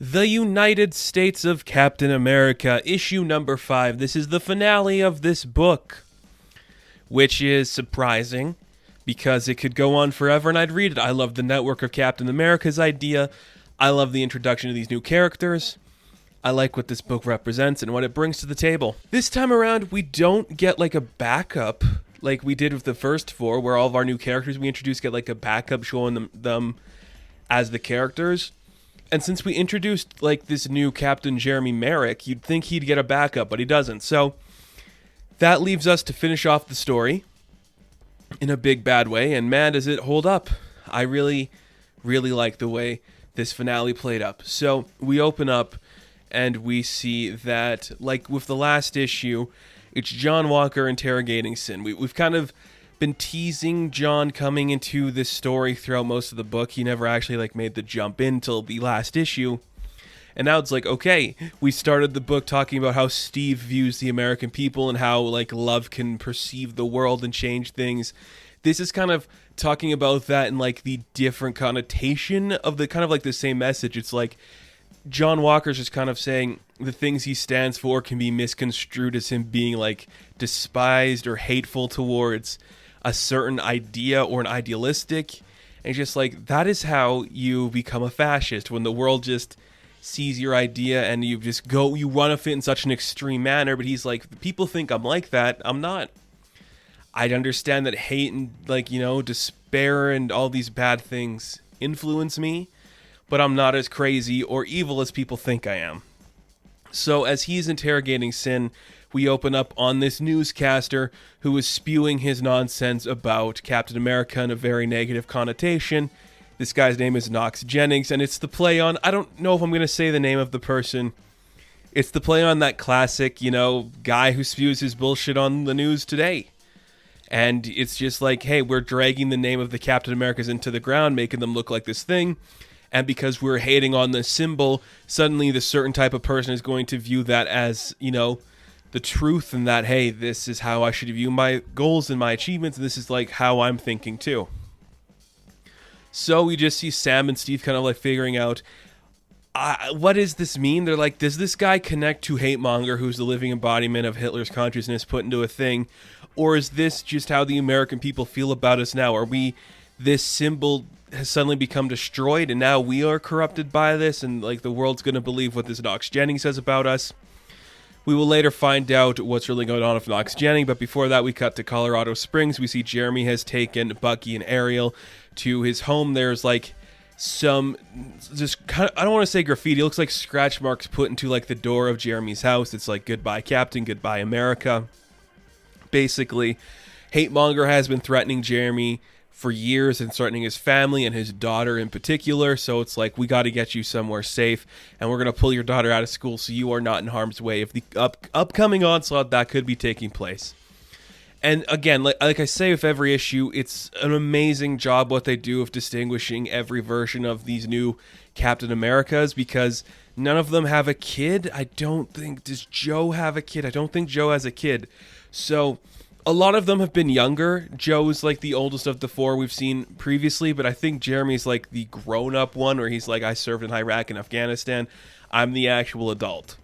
The United States of Captain America, issue number 5. This is the finale of this book, which is surprising because it could go on forever and I'd read it. I love the network of Captain America's idea. I love the introduction of these new characters. I like what this book represents and what it brings to the table. This time around, we don't get like a backup like we did with the first 4, where all of our new characters we introduce get like a backup showing them as the characters. And since we introduced like this new Captain Jeremy Merrick, you'd think he'd get a backup, but he doesn't. So that leaves us to finish off the story in a big bad way. And man, does it hold up. I really, really like the way this finale played up. So we open up and we see that, like with the last issue, it's John Walker interrogating Sin. We've kind of been teasing John coming into this story throughout most of the book. He never actually like made the jump in till the last issue. And now it's like, okay, we started the book talking about how Steve views the American people and how like love can perceive the world and change things. This is kind of talking about that in like the different connotation of the kind of like the same message. It's like John Walker's just kind of saying the things he stands for can be misconstrued as him being like despised or hateful towards a certain idea or an idealistic. And just like, that is how you become a fascist, when the world just sees your idea and you run with it in such an extreme manner. But he's like, people think I'm like that. I'm not. I understand that hate and like, despair and all these bad things influence me, but I'm not as crazy or evil as people think I am. So as he's interrogating Sin, we open up on this newscaster who is spewing his nonsense about Captain America in a very negative connotation. This guy's name is Knox Jennings, and it's the play on, I don't know if I'm going to say the name of the person. It's the play on that classic, guy who spews his bullshit on the news today. And it's just like, hey, we're dragging the name of the Captain Americas into the ground, making them look like this thing. And because we're hating on the symbol, suddenly the certain type of person is going to view that as, the truth, and that, hey, this is how I should view my goals and my achievements, and this is like how I'm thinking too. So we just see Sam and Steve kind of like figuring out, what does this mean? They're like, does this guy connect to Hate Monger, who's the living embodiment of Hitler's consciousness put into a thing? Or is this just how the American people feel about us now? Are we, this symbol has suddenly become destroyed and now we are corrupted by this, and like the world's going to believe what this Knox Jennings says about us? We will later find out what's really going on with Knox Jennings, but before that we cut to Colorado Springs. We see Jeremy has taken Bucky and Ariel to his home. There's like some, just kind of, I don't want to say graffiti, it looks like scratch marks put into like the door of Jeremy's house. It's like, goodbye Captain, goodbye America. Basically, Hate Monger has been threatening Jeremy for years and threatening his family and his daughter in particular. So it's like, we got to get you somewhere safe, and we're going to pull your daughter out of school so you are not in harm's way of the upcoming onslaught that could be taking place. And again, like I say with every issue, it's an amazing job what they do of distinguishing every version of these new Captain Americas, because none of them have a kid. I don't think, does Joe have a kid? I don't think Joe has a kid. So a lot of them have been younger. Joe's like the oldest of the 4 we've seen previously, but I think Jeremy's like the grown-up one, where he's like, I served in Iraq and Afghanistan. I'm the actual adult.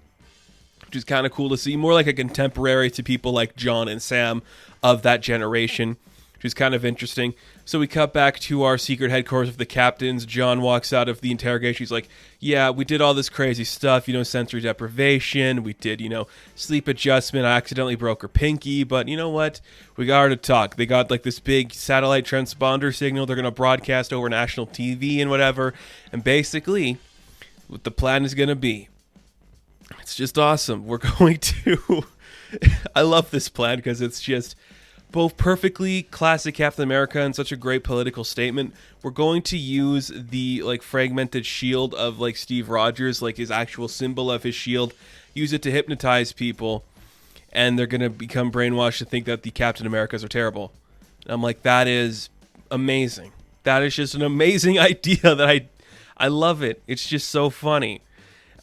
Which is kind of cool to see. More like a contemporary to people like John and Sam of that generation, which is kind of interesting. So we cut back to our secret headquarters of the captains. John walks out of the interrogation. He's like, yeah, we did all this crazy stuff, sensory deprivation. We did, sleep adjustment. I accidentally broke her pinky, but you know what? We got her to talk. They got like this big satellite transponder signal. They're going to broadcast over national TV and whatever. And basically, what the plan is going to be, it's just awesome. We're going to, I love this plan because it's just both perfectly classic Captain America and such a great political statement. We're going to use the like fragmented shield of like Steve Rogers, like his actual symbol of his shield, use it to hypnotize people, and they're going to become brainwashed to think that the Captain Americas are terrible. And I'm like, that is amazing. That is just an amazing idea that I love it. It's just so funny.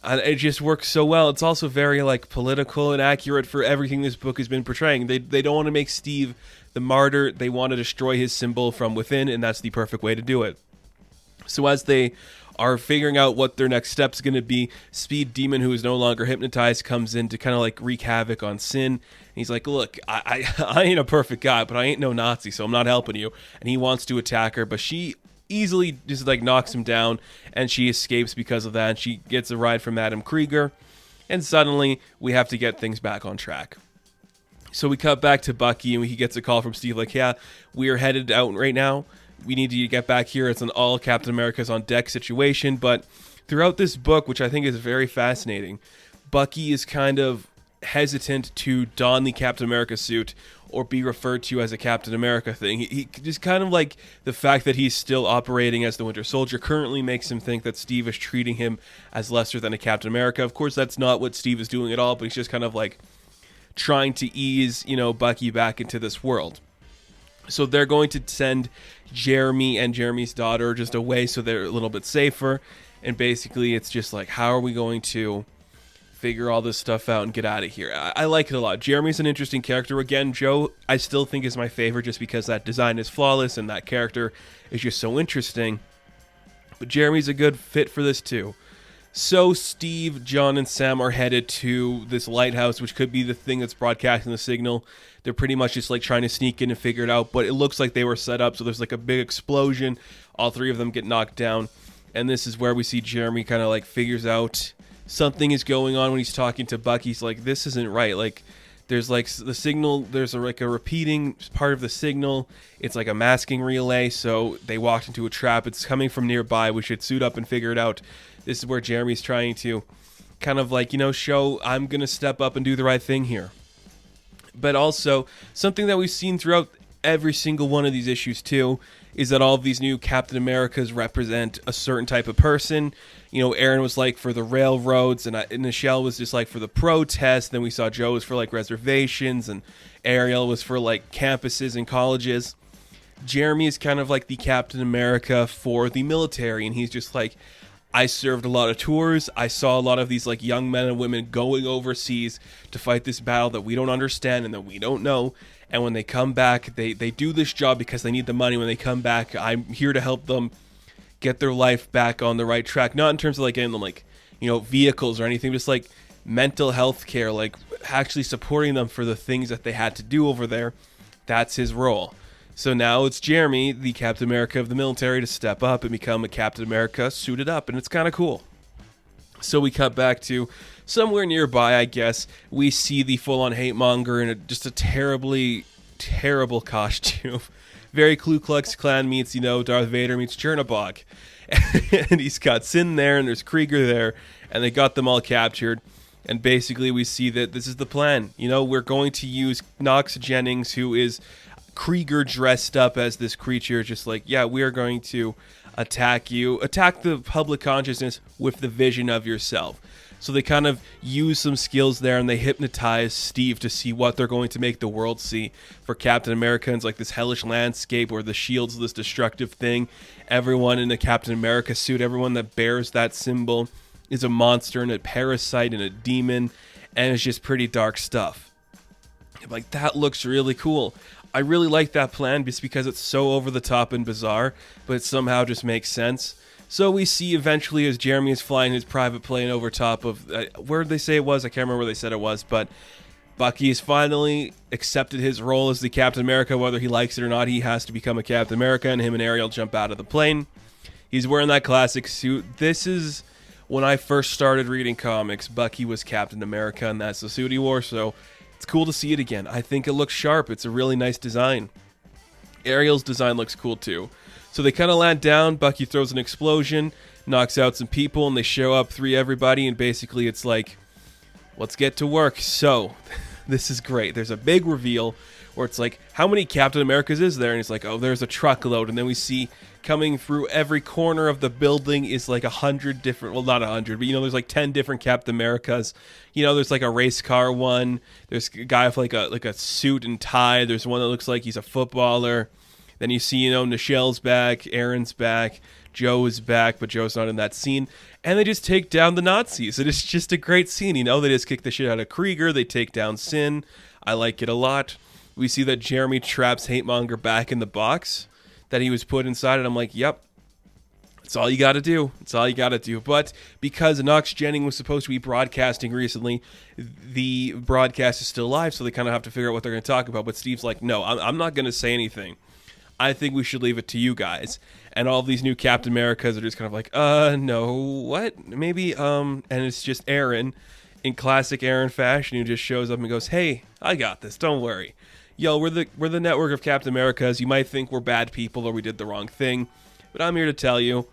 And it just works so well. It's also very like political and accurate for everything this book has been portraying. They don't want to make Steve the martyr. They want to destroy his symbol from within, and that's the perfect way to do it. So as they are figuring out what their next step's going to be. Speed Demon, who is no longer hypnotized, comes in to kind of like wreak havoc on Sin. And he's like, look, I ain't a perfect guy, but I ain't no Nazi, so I'm not helping you. And he wants to attack her, but she easily just like knocks him down, and she escapes because of that. And she gets a ride from Adam Krieger, and suddenly we have to get things back on track. So we cut back to Bucky, and he gets a call from Steve like, yeah, we are headed out right now. We need to get back here. It's an all Captain America's on deck situation. But throughout this book, which I think is very fascinating, Bucky is kind of hesitant to don the Captain America suit or be referred to as a Captain America thing. He just kind of like the fact that he's still operating as the Winter Soldier currently makes him think that Steve is treating him as lesser than a Captain America. Of course, that's not what Steve is doing at all, but he's just kind of like trying to ease, Bucky back into this world. So they're going to send Jeremy and Jeremy's daughter just away so they're a little bit safer. And basically it's just like, how are we going to figure all this stuff out and get out of here? I like it a lot. Jeremy's an interesting character. Again, Joe, I still think is my favorite just because that design is flawless and that character is just so interesting. But Jeremy's a good fit for this too. So Steve, John, and Sam are headed to this lighthouse, which could be the thing that's broadcasting the signal. They're pretty much just like trying to sneak in and figure it out, but it looks like they were set up, so there's like a big explosion. All three of them get knocked down, and this is where we see Jeremy kind of like figures out something is going on when he's talking to Bucky. He's like, this isn't right. Like, there's like the signal, there's like a repeating part of the signal. It's like a masking relay, so they walked into a trap. It's coming from nearby. We should suit up and figure it out. This is where Jeremy's trying to kind of like, show I'm going to step up and do the right thing here. But also, something that we've seen throughout every single one of these issues too, is that all of these new Captain Americas represent a certain type of person. Aaron was like for the railroads, and Nichelle was just like for the protests. Then we saw Joe was for like reservations, and Ariel was for like campuses and colleges. Jeremy is kind of like the Captain America for the military, and he's just like, I served a lot of tours. I saw a lot of these like young men and women going overseas to fight this battle that we don't understand and that we don't know. And when they come back, they do this job because they need the money. When they come back, I'm here to help them get their life back on the right track. Not in terms of like getting them like, vehicles or anything, just like mental health care, like actually supporting them for the things that they had to do over there. That's his role. So now it's Jeremy, the Captain America of the military, to step up and become a Captain America suited up, and it's kind of cool. So we cut back to somewhere nearby, I guess. We see the full-on hate monger in just a terribly, terrible costume. Very Ku Klux Klan meets, Darth Vader meets Chernobog. And he's got Sin there, and there's Krieger there, and they got them all captured. And basically we see that this is the plan. We're going to use Knox Jennings, who is Krieger dressed up as this creature, just like, yeah, we are going to attack the public consciousness with the vision of yourself. So they kind of use some skills there, and they hypnotize Steve to see what they're going to make the world see. For Captain America, it's like this hellish landscape where the shield's this destructive thing. Everyone in the Captain America suit, everyone that bears that symbol, is a monster and a parasite and a demon, and it's just pretty dark stuff. Like, that looks really cool. I really like that plan just because it's so over the top and bizarre, but it somehow just makes sense. So we see eventually as Jeremy is flying his private plane over top of, where did they say it was? I can't remember where they said it was, but Bucky's finally accepted his role as the Captain America. Whether he likes it or not, he has to become a Captain America, and him and Ariel jump out of the plane. He's wearing that classic suit. This is when I first started reading comics. Bucky was Captain America, and that's the suit he wore, so it's cool to see it again. I think it looks sharp. It's a really nice design. Ariel's design looks cool too. So they kind of land down. Bucky throws an explosion, knocks out some people, and they show up, free everybody, and basically it's like, let's get to work. So this is great. There's a big reveal where it's like, how many Captain Americas is there? And it's like, oh, there's a truckload. And then we see coming through every corner of the building is like 100 different, well, not 100, but there's like 10 different Captain Americas. There's like a race car one. There's a guy with like a suit and tie. There's one that looks like he's a footballer. Then you see, Nichelle's back, Aaron's back, Joe is back, but Joe's not in that scene. And they just take down the Nazis. It is just a great scene. They just kick the shit out of Krieger. They take down Sin. I like it a lot. We see that Jeremy traps Hate Monger back in the box that he was put inside, and I'm like, yep, It's all you got to do. It's all you got to do. But because Knox Jennings was supposed to be broadcasting recently, the broadcast is still live, so they kind of have to figure out what they're going to talk about. But Steve's like, no, I'm not going to say anything. I think we should leave it to you guys. And all of these new Captain Americas are just kind of like, no, what? Maybe, and it's just Aaron, in classic Aaron fashion, who just shows up and goes, hey, I got this, don't worry. Yo, we're the network of Captain Americas. You might think we're bad people or we did the wrong thing, but I'm here to tell you,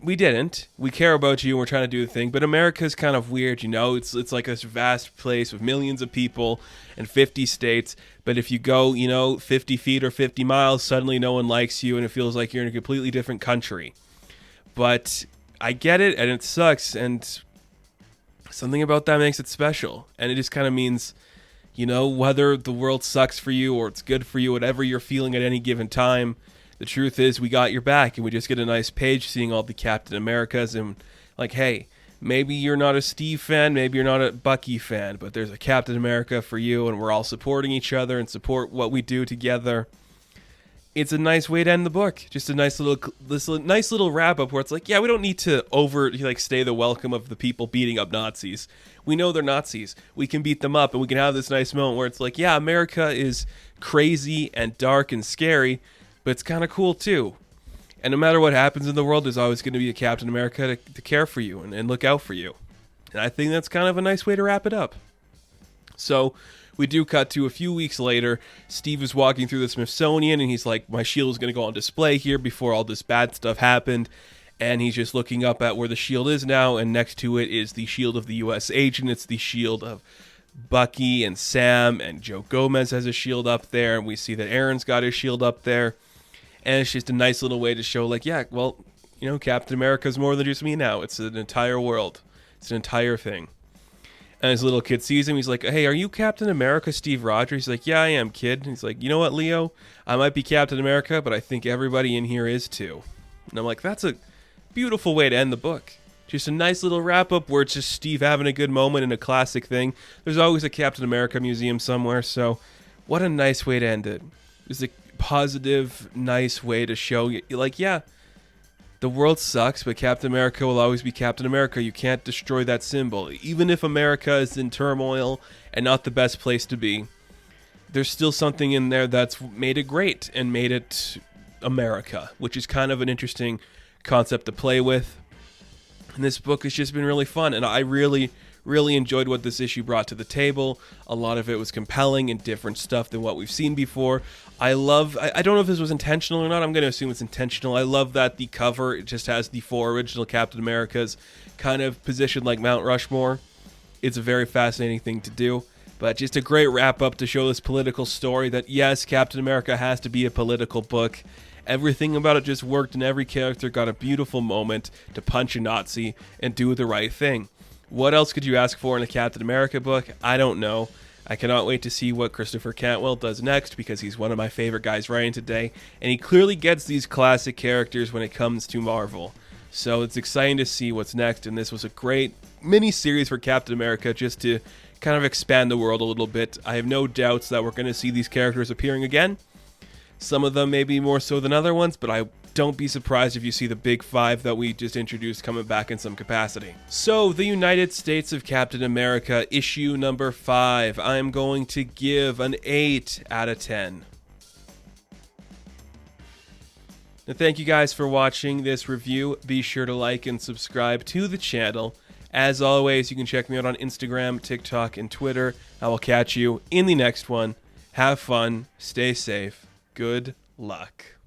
we didn't. We care about you and we're trying to do the thing, but America's kind of weird, you know? It's like this vast place with millions of people and 50 states, but if you go, 50 feet or 50 miles, suddenly no one likes you and it feels like you're in a completely different country. But I get it, and it sucks, and something about that makes it special, and it just kind of means, whether the world sucks for you or it's good for you, whatever you're feeling at any given time, the truth is we got your back, and we just get a nice page seeing all the Captain Americas and like, hey, maybe you're not a Steve fan, maybe you're not a Bucky fan, but there's a Captain America for you, and we're all supporting each other and support what we do together. It's a nice way to end the book. Just a nice little wrap up where it's like, yeah, we don't need to stay the welcome of the people beating up Nazis. We know they're Nazis. We can beat them up, and we can have this nice moment where it's like, yeah, America is crazy and dark and scary, but it's kind of cool too. And no matter what happens in the world, there's always going to be a Captain America to care for you and look out for you. And I think that's kind of a nice way to wrap it up. So we do cut to a few weeks later. Steve is walking through the Smithsonian, and he's like, my shield is going to go on display here before all this bad stuff happened. And he's just looking up at where the shield is now, and next to it is the shield of the U.S. agent. It's the shield of Bucky and Sam, and Joe Gomez has a shield up there, and we see that Aaron's got his shield up there. And it's just a nice little way to show, like, yeah, well, Captain America's more than just me now. It's an entire world. It's an entire thing. And his little kid sees him. He's like, hey, are you Captain America, Steve Rogers? He's like, yeah, I am, kid. And he's like, you know what, Leo? I might be Captain America, but I think everybody in here is too. And I'm like, that's a beautiful way to end the book. Just a nice little wrap-up where it's just Steve having a good moment and a classic thing. There's always a Captain America museum somewhere, so what a nice way to end it. It's a positive, nice way to show you, like, yeah, the world sucks, but Captain America will always be Captain America. You can't destroy that symbol. Even if America is in turmoil and not the best place to be, there's still something in there that's made it great and made it America, which is kind of an interesting concept to play with. And this book has just been really fun, and I really enjoyed what this issue brought to the table. A lot of it was compelling and different stuff than what we've seen before. I don't know if this was intentional or not. I'm going to assume it's intentional. I love that the cover, it just has the 4 original Captain Americas kind of positioned like Mount Rushmore. It's a very fascinating thing to do, but just a great wrap up to show this political story that, yes, Captain America has to be a political book. Everything about it just worked, and every character got a beautiful moment to punch a Nazi and do the right thing. What else could you ask for in a Captain America book? I don't know. I cannot wait to see what Christopher Cantwell does next, because he's one of my favorite guys writing today, and he clearly gets these classic characters when it comes to Marvel. So it's exciting to see what's next, and this was a great mini-series for Captain America just to kind of expand the world a little bit. I have no doubts that we're going to see these characters appearing again. Some of them maybe more so than other ones, but I don't be surprised if you see the big 5 that we just introduced coming back in some capacity. So, The United States of Captain America, issue number 5. I'm going to give an 8 out of 10. And thank you guys for watching this review. Be sure to like and subscribe to the channel. As always, you can check me out on Instagram, TikTok, and Twitter. I will catch you in the next one. Have fun. Stay safe. Good luck.